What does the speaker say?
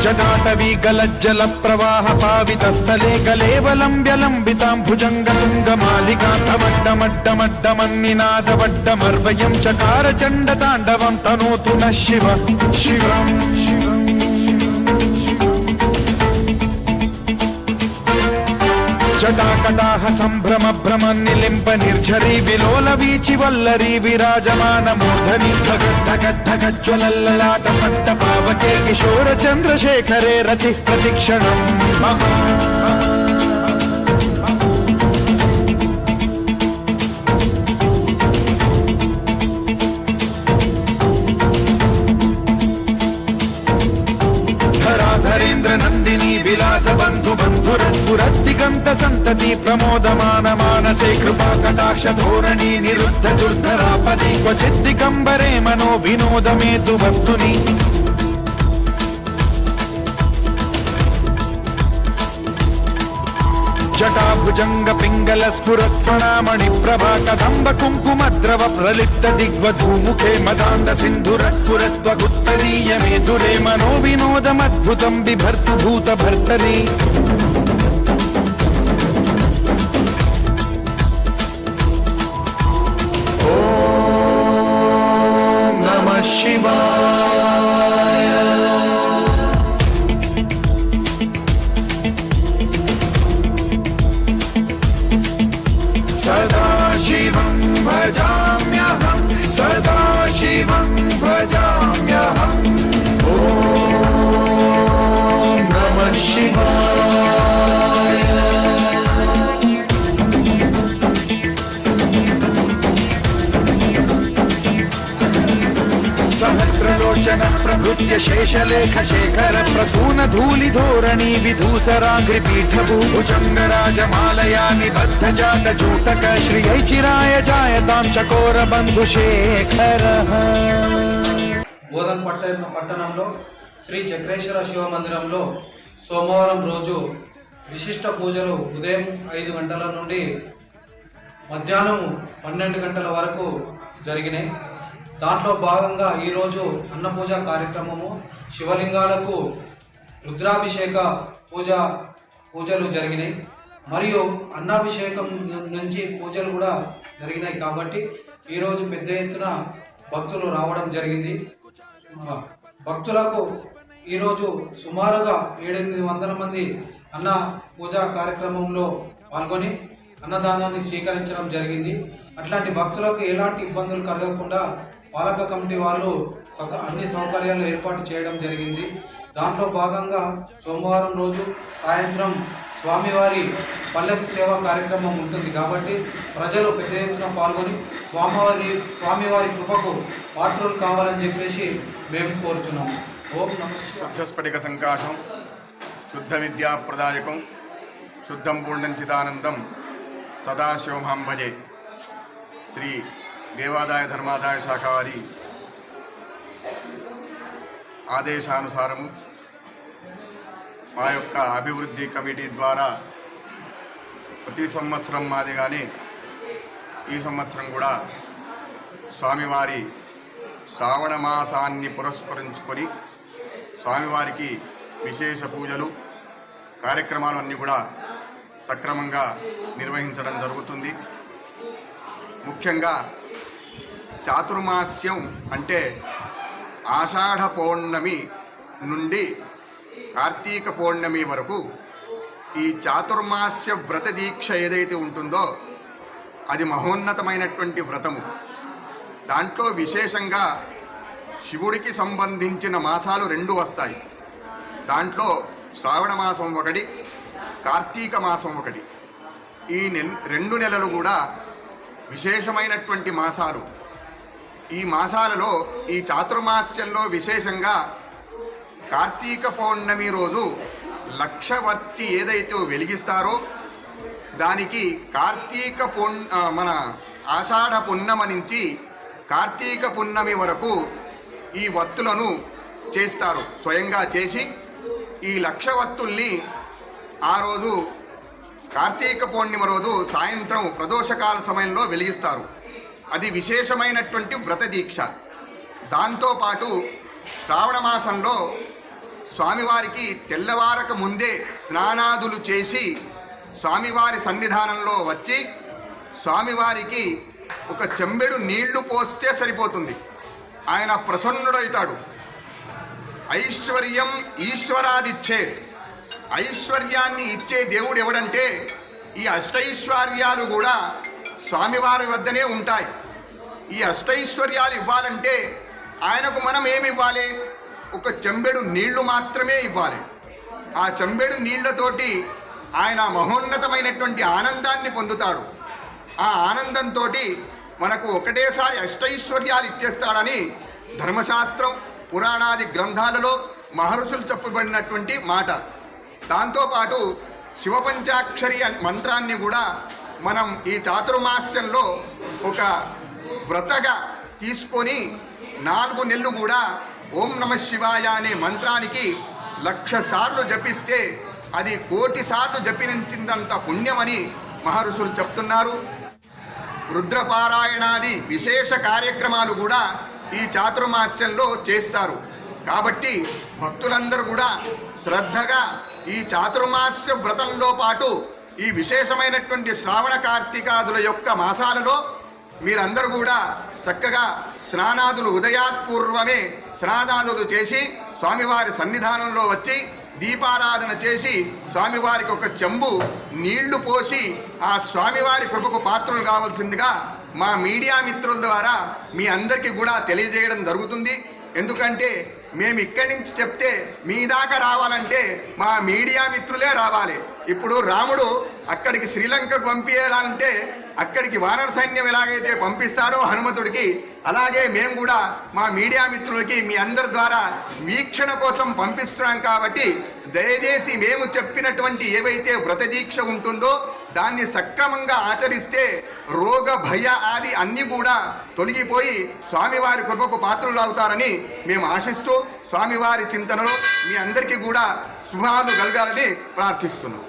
जटाटवी गलज्जल प्रवाह पावितस्थले कलेवलम्ब्यलम्बितां भुजङ्गतुङ्गमालिकान्तवड्डमड्डमड्डमन्निनादवड्डमर्वयं चकार चण्डताण्डवं तनोतु नः शिव शिवम् जटाकटाह सम्भ्रम भ्रम निलिम्प निर्झरी विलोल वीचि वल्लरी विराजमान मूर्धनि धगद्धगद्धगज्ज्वलल्ललाट पट्ट पावके किशोर चन्द्रशेखरे रति प्रतिक्षणम् धरेन्द्र नंदिनी विलास बंधु बंधुरस्फुरद्दिगंत संतति प्रमोदमान मानसे कृपा कटाक्ष धोरणी निरुद्ध दुर्धरापदि क्वचित् दिगंबरे मनो विनोद मेतु वस्तुनि जटाभुजंग पिंगल स्फुरत्फणामणि प्रभा कदंब कुंकुमद्रव प्रलिप्त दिग्वधूमुखे मदांध सिंधुर स्फुरत्वगुत्तरीय मेधुरे मनो विनोदमद्भुतं बिभर्तु भूत भर्तरि ओम नमः शिवाय। सदा शिवं भजाम्यहं सदा शिवं भजाम्यहम् ॐ नमः शिवाय। सहस्रलोचन प्रभृत्य शेषलेख शेखर प्रसून धूलि धोरणी विधूसराग्रिपीठभूभुजंग राजमालया निबद्ध जात जूटक श्रियै चिराय जायतां चकोर बंधु शेखर। బోధన్ పట్టణంలో శ్రీ చక్రేశ్వర శివ మందిరంలో సోమవారం రోజు విశిష్ట పూజలు ఉదయం 5 గంటల నుండి మధ్యాహ్నం 12 గంటల వరకు జరిగినాయి. దాంట్లో భాగంగా ఈరోజు అన్నపూజ కార్యక్రమము, శివలింగాలకు రుద్రాభిషేక పూజలు జరిగినాయి. మరియు అన్నాభిషేకం నుంచి పూజలు కూడా జరిగినాయి. కాబట్టి ఈరోజు పెద్ద ఎత్తున భక్తులు రావడం జరిగింది. భక్తులకు ఈరోజు సుమారుగా 700-800 మంది అన్న పూజా కార్యక్రమంలో పాల్గొని అన్నదానాన్ని స్వీకరించడం జరిగింది. అట్లాంటి భక్తులకు ఎలాంటి ఇబ్బందులు కలగకుండా పాలక కమిటీ వాళ్ళు అన్ని సౌకర్యాలు ఏర్పాటు చేయడం జరిగింది. దాంట్లో భాగంగా సోమవారం రోజు సాయంత్రం స్వామివారి పల్లకి సేవ కార్యక్రమం ఉంటుంది. కాబట్టి ప్రజలు పెద్ద ఎత్తున పాల్గొని స్వామివారి కృపకు పాత్రలు కావాలని చెప్పేసి మేము కోరుతున్నాము. ఓం నమః శివాయ. శుద్ధస్ఫటిక సంకాశం శుద్ధ విద్యాప్రదాయకం శుద్ధం పూర్ణం చిదానందం సదాశివమహం భజే. శ్రీ దేవాదాయ ధర్మాదాయ శాఖ వారి ఆదేశానుసారము మా యొక్క అభివృద్ధి కమిటీ ద్వారా ప్రతి సంవత్సరం మాదిగానే ఈ సంవత్సరం కూడా స్వామివారి శ్రావణ మాసాన్ని పురస్కరించుకొని స్వామివారికి విశేష పూజలు కార్యక్రమాలు అన్నీ కూడా సక్రమంగా నిర్వహించడం జరుగుతుంది. ముఖ్యంగా చాతుర్మాస్యం అంటే ఆషాఢ పౌర్ణమి నుండి కార్తీక పౌర్ణమి వరకు ఈ చాతుర్మాస్య వ్రత దీక్ష ఏదైతే ఉంటుందో అది మహోన్నతమైనటువంటి వ్రతము. దాంట్లో విశేషంగా శివుడికి సంబంధించిన మాసాలు 2 వస్తాయి. దాంట్లో శ్రావణ మాసం ఒకటి, కార్తీక మాసం ఒకటి. ఈ 2 నెలలు కూడా విశేషమైనటువంటి మాసాలు. ఈ మాసాలలో ఈ చాతుర్మాస్యంలో విశేషంగా కార్తీక పౌర్ణమి రోజు లక్షవర్తి ఏదైతే వెలిగిస్తారో దానికి మన ఆషాఢ పున్నమ నుంచి కార్తీక పున్నమి వరకు ఈ వత్తులను చేస్తారు. స్వయంగా చేసి ఈ లక్షవత్తుల్ని ఆ రోజు కార్తీక పౌర్ణిమ రోజు సాయంత్రం ప్రదోషకాల సమయంలో వెలిగిస్తారు. అది విశేషమైనటువంటి వ్రత దీక్ష. దాంతోపాటు శ్రావణ మాసంలో స్వామివారికి తెల్లవారక ముందే స్నానాదులు చేసి స్వామివారి సన్నిధానంలో వచ్చి స్వామివారికి ఒక చెంబెడు నీళ్లు పోస్తే సరిపోతుంది. ఆయన ప్రసన్నుడవుతాడు. ఐశ్వర్యం ఈశ్వరాదిచ్చే, ఐశ్వర్యాన్ని ఇచ్చే దేవుడు ఎవడంటే ఈ అష్టైశ్వర్యాలు కూడా స్వామివారి వద్దనే ఉంటాయి. ఈ అష్టైశ్వర్యాలు ఇవ్వాలంటే ఆయనకు మనం ఏమి ఇవ్వాలి? ఒక చెంబెడు నీళ్లు మాత్రమే ఇవ్వాలి. ఆ చెంబెడు నీళ్లతోటి ఆయన మహోన్నతమైనటువంటి ఆనందాన్ని పొందుతాడు. ఆ ఆనందంతో మనకు ఒకటేసారి అష్టైశ్వర్యాలు ఇచ్చేస్తాడని ధర్మశాస్త్రం పురాణాది గ్రంథాలలో మహర్షులు చెప్పబడినటువంటి మాట. దాంతోపాటు శివపంచాక్షరి మంత్రాన్ని కూడా మనం ఈ చాతుర్మాస్యంలో ఒక వ్రతగా తీసుకొని 4 నెలలు కూడా ఓం నమ శివాయ అనే మంత్రానికి 1,00,000 సార్లు జపిస్తే అది 1,00,000 సార్లు జపించిందంత పుణ్యమని మహర్షులు చెప్తున్నారు. రుద్రపారాయణాది విశేష కార్యక్రమాలు కూడా ఈ చాతుర్మాస్యంలో చేస్తారు. కాబట్టి భక్తులందరూ కూడా శ్రద్ధగా ఈ చాతుర్మాస్య వ్రతంలో పాటు ఈ విశేషమైనటువంటి శ్రావణ కార్తీకాదుల యొక్క మాసాలలో మీరందరూ కూడా చక్కగా స్నానాదులు ఉదయాత్పూర్వమే స్నానాదులు చేసి స్వామివారి సన్నిధానంలో వచ్చి దీపారాధన చేసి స్వామివారికి ఒక చెంబు నీళ్లు పోసి ఆ స్వామివారి కృపకు పాత్రలు కావాల్సిందిగా మా మీడియా మిత్రుల ద్వారా మీ అందరికీ కూడా తెలియజేయడం జరుగుతుంది. ఎందుకంటే మేము ఇక్కడి నుంచి చెప్తే మీ దాకా రావాలంటే మా మీడియా మిత్రులే రావాలి. ఇప్పుడు రాముడు అక్కడికి శ్రీలంకకు పంపించాలంటే అక్కడికి వానర సైన్యం ఎలాగైతే పంపిస్తాడో హనుమంతుడికి, అలాగే మేము కూడా మా మీడియా మిత్రులకి మీ అందరి ద్వారా వీక్షణ కోసం పంపిస్తున్నాం. కాబట్టి దయచేసి మేము చెప్పినటువంటి ఏవైతే వ్రత దీక్ష ఉంటుందో దాన్ని సక్రమంగా ఆచరిస్తే రోగ భయ ఆది అన్నీ కూడా తొలగిపోయి స్వామివారి కృపకు పాత్రులు అవుతారని మేము ఆశిస్తూ స్వామివారి చింతనలో మీ అందరికీ కూడా శుభాలు కలగాలని ప్రార్థిస్తున్నాం.